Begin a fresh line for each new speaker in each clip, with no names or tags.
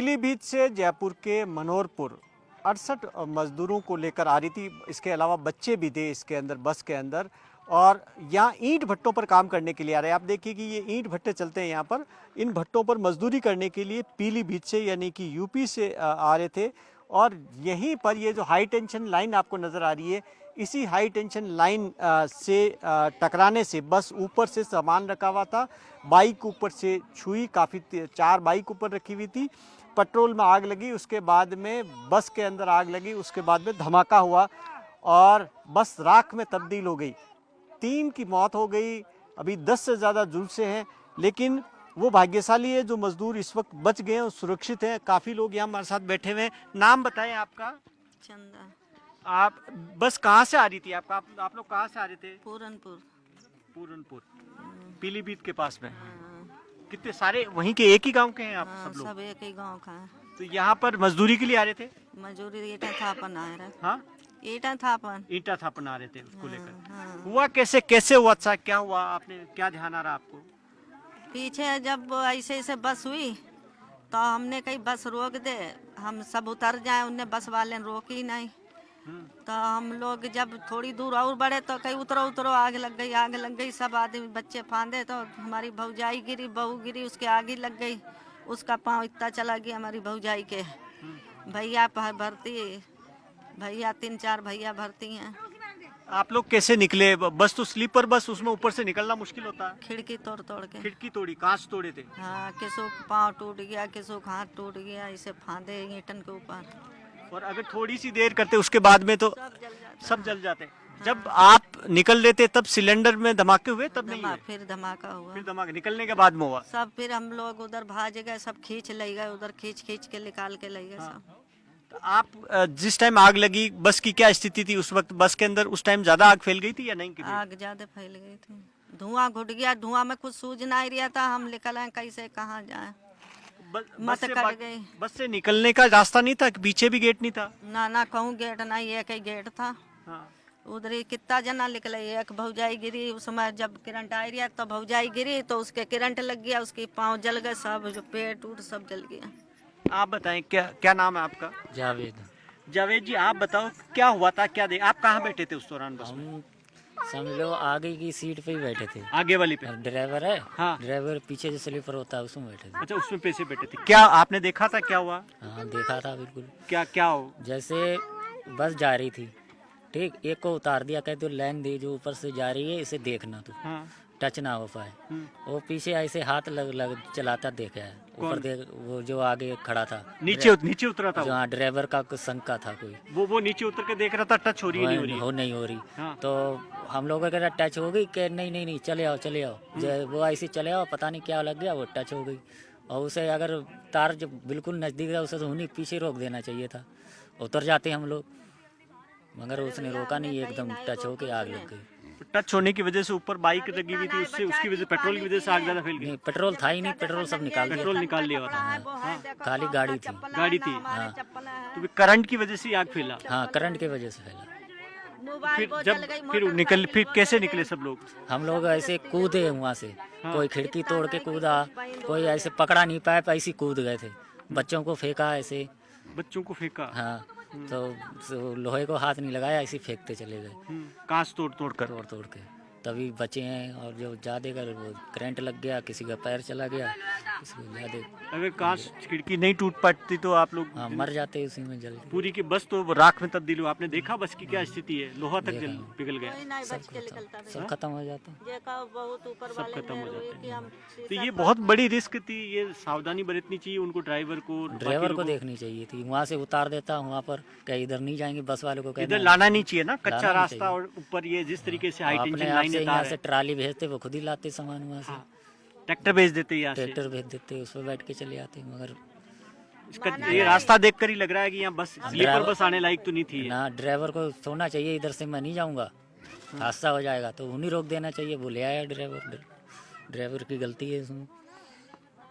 पीलीभीत से जयपुर के मनोरपुर 68 मजदूरों को लेकर आ रही थी। इसके अलावा बच्चे भी थे इसके अंदर, बस के अंदर, और यहाँ ईंट भट्टों पर काम करने के लिए आ रहे हैं। आप देखिए कि ये ईंट भट्टे चलते हैं यहाँ पर। इन भट्टों पर मजदूरी करने के लिए पीलीभीत से यानी कि यूपी से आ रहे थे। और यहीं पर ये जो हाई टेंशन लाइन आपको नज़र आ रही है, इसी हाई टेंशन लाइन से टकराने से बस ऊपर से सामान रखा हुआ था, बाइक ऊपर से छुई, काफ़ी 4 बाइक ऊपर रखी हुई थी। पेट्रोल में आग लगी, उसके बाद में बस के अंदर आग लगी, उसके बाद में धमाका हुआ और बस राख में तब्दील हो गई। 3 की मौत हो गई। अभी 10 से ज़्यादा झुलसे हैं, लेकिन वो भाग्यशाली है जो मजदूर इस वक्त बच गए हैं और सुरक्षित हैं। काफ़ी लोग यहाँ हमारे साथ बैठे हुए हैं। नाम बताएं आपका?
चंदा।
आप बस कहाँ से आ रही थी? आप लोग कहाँ से आ रहे थे? पूरनपुर पीलीभीत के पास में। कितने सारे वहीं के, एक ही गांव के हैं आप? सब लोग
सब एक ही गांव का है।
तो यहाँ पर मजदूरी के लिए आ रहे थे?
मजदूरी ईटा थापन आ रहा है।
हाँ,
ईटा थापन
आ रहे थे उसको लेकर।
हाँ।
हुआ कैसे हुआ? अच्छा, क्या हुआ? आपने क्या ध्यान आ रहा आपको?
पीछे जब ऐसे बस हुई तो हमने कही बस रोक दे, हम सब उतर जाए। उनने बस वाले ने रोकी नहीं। तो हम लोग जब थोड़ी दूर और बढ़े तो कहीं उतरो आग लग गई। सब आदमी बच्चे फांदे तो हमारी भौजाई गिरी, बहू गिरी, उसके आगे लग गई। उसका पाँव इतना चला गया हमारी भौजाई के। भैया भैया 3-4 भैया भर्ती हैं।
आप लोग कैसे निकले? बस तो स्लीपर बस, उसमें ऊपर से निकलना मुश्किल होता है।
खिड़की तोड़ के।
खिड़की तोड़ी, कांच तोड़े थे?
हाँ, किसो पाँव टूट गया, किसो हाथ टूट गया, इसे फांदे ईंटन के ऊपर।
और अगर थोड़ी सी देर करते उसके बाद में तो सब जल जाते। जब आप निकल लेते तब सिलेंडर में धमाके हुए? तब नहीं हुए?
फिर धमाका हुआ।
फिर धमाका निकलने के बाद में हुआ?
सब फिर हम लोग उधर भाज गए, सब खींच ले गए, उधर खींच के निकाल के ले गए सब।
तो आप जिस टाइम आग लगी, बस की क्या स्थिति थी उस वक्त? बस के अंदर उस टाइम ज्यादा आग फैल गई थी या नहीं?
आग ज्यादा फैल गई थी, धुआं घुट गया। धुआं में कुछ सूझ नहीं रहा था, हम निकल आए कैसे कहाँ जाए।
बस से निकलने का रास्ता नहीं था? पीछे भी गेट नहीं था?
ना कहूँ गेट नहीं, एक ही गेट था।
हाँ।
उधर ही कितना जना निकले। एक भौजाई गिरी, उस समय जब करंट आ रहा तो भौजाई गिरी तो उसके करंट लग गया, उसके पाँव जल गए, सब जो पेट उट सब जल गया।
आप बताएं, क्या नाम है आपका?
जावेद
जी, आप बताओ क्या हुआ था? आप कहाँ बैठे थे उस दौरान बस में?
हम समझ लो आगे की सीट पे ही बैठे थे।
आगे वाली पे?
ड्राइवर है।
हाँ।
ड्राइवर पीछे जो स्लीपर होता है उसमें बैठे थे।
अच्छा, उसमें पैसे बैठे थे। क्या आपने देखा था? क्या हुआ?
हाँ, देखा था बिल्कुल।
क्या हो?
जैसे बस जा रही थी, ठीक, एक को उतार दिया, कहते लाइन दे जो ऊपर से जा रही है इसे देखना तू।
हाँ।
टच ना हो पाए। वो पीछे ऐसे हाथ लग चलाता देखा है। ऊपर देख, वो जो आगे खड़ा था
नीचे उतरा था?
हाँ, ड्राइवर का कुछ शंका था कोई।
वो नीचे उतर के देख रहा था टच हो रही है
नहीं हो रही।
हाँ।
तो हम लोगों का टच हो गई कि नहीं चले आओ। वो ऐसे चले आओ, पता नहीं क्या लग गया, वो टच हो गई। और उसे अगर तार जब बिल्कुल नजदीक है उसे तो उन्हीं पीछे रोक देना चाहिए था, उतर जाते हम लोग, मगर उसने रोका नहीं, एकदम टच होके आग लग गई।
टच होने की वजह से ऊपर बाइक लगी हुई थी, उसकी वजह से, पेट्रोल की वजह से आग ज्यादा फैल गई?
नहीं, पेट्रोल था ही नहीं, पेट्रोल सब
निकाल लिया था।
हाँ, खाली गाड़ी थी।
हाँ। तो करंट की वजह से आग फैला?
हाँ, करंट की वजह से फैला।
फिर कैसे निकले सब लोग?
हम लोग ऐसे कूदे वहाँ से। हाँ। कोई खिड़की तोड़ के कूदा, कोई ऐसे पकड़ा नहीं पाए, ऐसे कूद गए थे। बच्चों को फेंका ऐसे।
बच्चों को फेंका?
हाँ। तो लोहे को हाथ नहीं लगाया, ऐसे फेंकते चले गए,
कांच तोड़ के।
तभी बचे हैं। और जो ज्यादा कर वो करंट लग गया, किसी का पैर चला गया, किसी को ज्यादा।
अगर कांच खिड़की नहीं टूट पाती तो आप लोग?
हाँ, मर जाते उसी में जल्दी।
पूरी की बस तो राख में तब्दील हुआ। आपने देखा बस की क्या स्थिति है? लोहा तक पिघल गया,
सब खत्म हो जाता,
सब खत्म हो जाते हैं। तो ये बहुत बड़ी रिस्क थी, ये सावधानी बरतनी चाहिए उनको, ड्राइवर को
देखनी चाहिए थी। वहाँ से उतार देता, वहाँ पर क्या इधर नहीं जाएंगे, बस वाले को
इधर लाना नहीं चाहिए ना, कच्चा रास्ता। और ऊपर ये जिस तरीके से हाई टेंशन लाइन है,
यहाँ से ट्राली भेजते, वो खुद ही लाते सामान वहाँ से।
ट्रैक्टर भेज देते,
ट्रैक्टर भेज देते, उस पर बैठ के चले आते। मगर
इसका ये रास्ता देखकर ही लग रहा है कि यहाँ बस स्लीपर बस आने लायक तो नहीं थी
ना। ड्राइवर को सोना चाहिए, इधर से मैं नहीं जाऊँगा, हादसा हो जाएगा, तो उन्हीं रोक देना चाहिए। वो ले आया ड्राइवर की गलती है इसमें।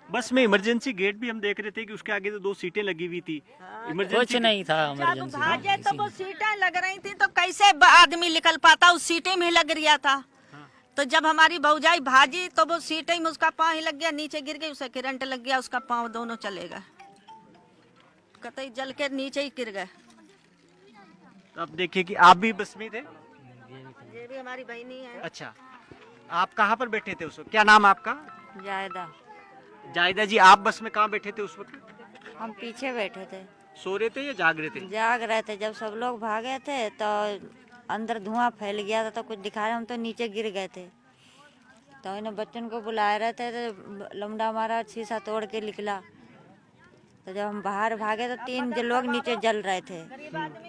बस में इमरजेंसी गेट भी हम देख रहे थे कि उसके आगे तो 2 सीटें लगी हुई थी।
कुछ नहीं था इमरजेंसी।
भाजे तो वो सीटें लग रही थी तो कैसे आदमी निकल पाता, उस सीटें में लग रहा था। तो जब हमारी भौजाई भाजी तो वो सीटें में उसका पाँव ही लग गया, नीचे गिर गई, उसे करंट लग गया, उसका पाँव दोनों चले गए। कतई जल के नीचे ही गिर गए।
तो अब देखिए कि आप भी बस में थे।
ये भी हमारी बहनी है।
अच्छा, आप कहाँ पर बैठे थे उस वक्त? क्या नाम है आपका?
जायदा।
जायदा जी, आप बस में कहाँ बैठे थे उस वक्त?
हम पीछे बैठे थे,
सो रहे थे या जाग रहे थे?
जाग रहे थे। जब सब लोग भागे थे तो अंदर धुआं फैल गया था, तो कुछ दिखा रहे, हम तो नीचे गिर गए थे। तो इन्हें बच्चों को बुला रहे थे तो लमड़ा हमारा शीशा तोड़ के निकला। तो जब हम बाहर भागे तो 3 लोग नीचे जल रहे थे।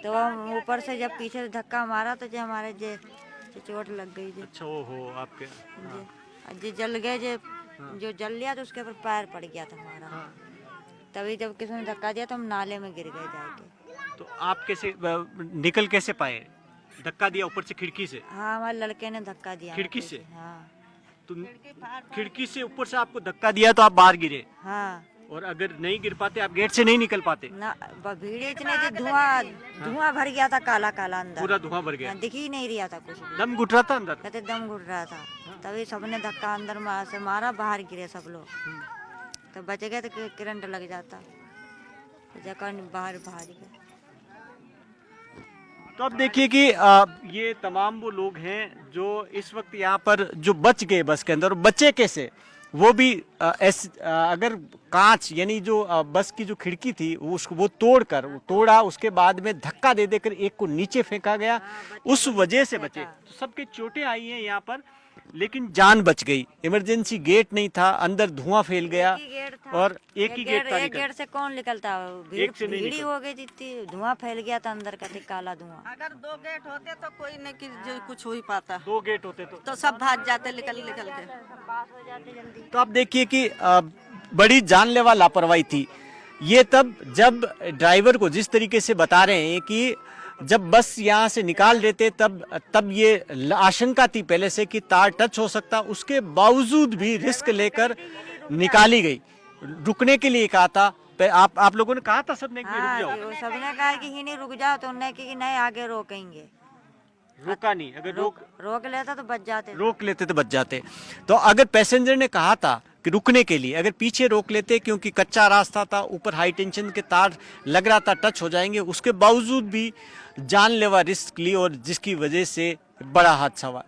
तो हम ऊपर से जब पीछे से धक्का मारा तो जो हमारे जे चोट लग गई। जे
अच्छा, ओहो, आपके
जे जल गए, जो जल लिया तो उसके ऊपर पैर पड़ गया था हमारा। तभी जब किसी ने धक्का दिया तो हम नाले में गिर गए जाके।
तो आप कैसे निकल कैसे पाए? धक्का दिया ऊपर से, खिड़की से?
हाँ, हमारे लड़के ने धक्का दिया।
खिड़की से?
हाँ।
तो खिड़की से ऊपर से आपको धक्का दिया तो आप बाहर गिरे?
हाँ।
और अगर नहीं गिर पाते, आप गेट से नहीं निकल पाते?
ना, भीड़ इतनी थी, धुआं भर गया था, काला काला अंदर।
पूरा धुआं भर गया?
हाँ, दिख ही नहीं रहा था कुछ भी।
दम घुट रहा था अंदर?
कहते दम घुट रहा था। तभी सबने धक्का अंदर से मारा, बाहर गिरे सब लोग। तो बच गए तो करंट लग जाता, तो जगह बाहर गए।
तो अब देखिए कि ये तमाम वो लोग हैं जो इस वक्त यहाँ पर जो बच गए बस के अंदर। बचे कैसे? वो भी अगर कांच यानी जो बस की जो खिड़की थी वो तोड़ा, उसके बाद में धक्का दे देकर एक को नीचे फेंका गया, उस वजह से बचे। तो सबके चोटें आई हैं यहाँ पर, लेकिन जान बच गई। इमरजेंसी गेट नहीं था, अंदर धुआं फैल गया और एक ही गेट था।
एक गेट से कौन निकलता?
एक से नहीं
भीड़ हो गई जितनी, धुआं फैल गया था अंदर का, काला धुआं।
अगर 2 गेट होते तो कोई नहीं कि जो कुछ हो ही पाता।
2 गेट होते
तो सब भाग जाते निकल के।
पास हो जाते जल्दी।
तो आप देखिए कि बड़ी जानलेवा लापरवाही थी ये। तब जब ड्राइवर को जिस तरीके से बता रहे हैं कि जब बस यहाँ से निकाल रहे थे तब ये आशंका थी पहले से कि तार टच हो सकता, उसके बावजूद भी रिस्क लेकर निकाली गई। रुकने के लिए कहा था, आप लोगों ने कहा था सबने कि
हाँ,
रुक जाओ?
सबने कहा कि ही नहीं रुक जाओ, तो उन्होंने कि नहीं आगे रोकेंगे।
रोका नहीं। अगर
रोक लेता तो बच जाते।
रोक लेते तो बच जाते। तो अगर पैसेंजर ने कहा था कि रुकने के लिए, अगर पीछे रोक लेते क्योंकि कच्चा रास्ता था, ऊपर हाई टेंशन के तार लग रहा था, टच हो जाएंगे, उसके बावजूद भी जानलेवा रिस्क ली और जिसकी वजह से बड़ा हादसा हुआ।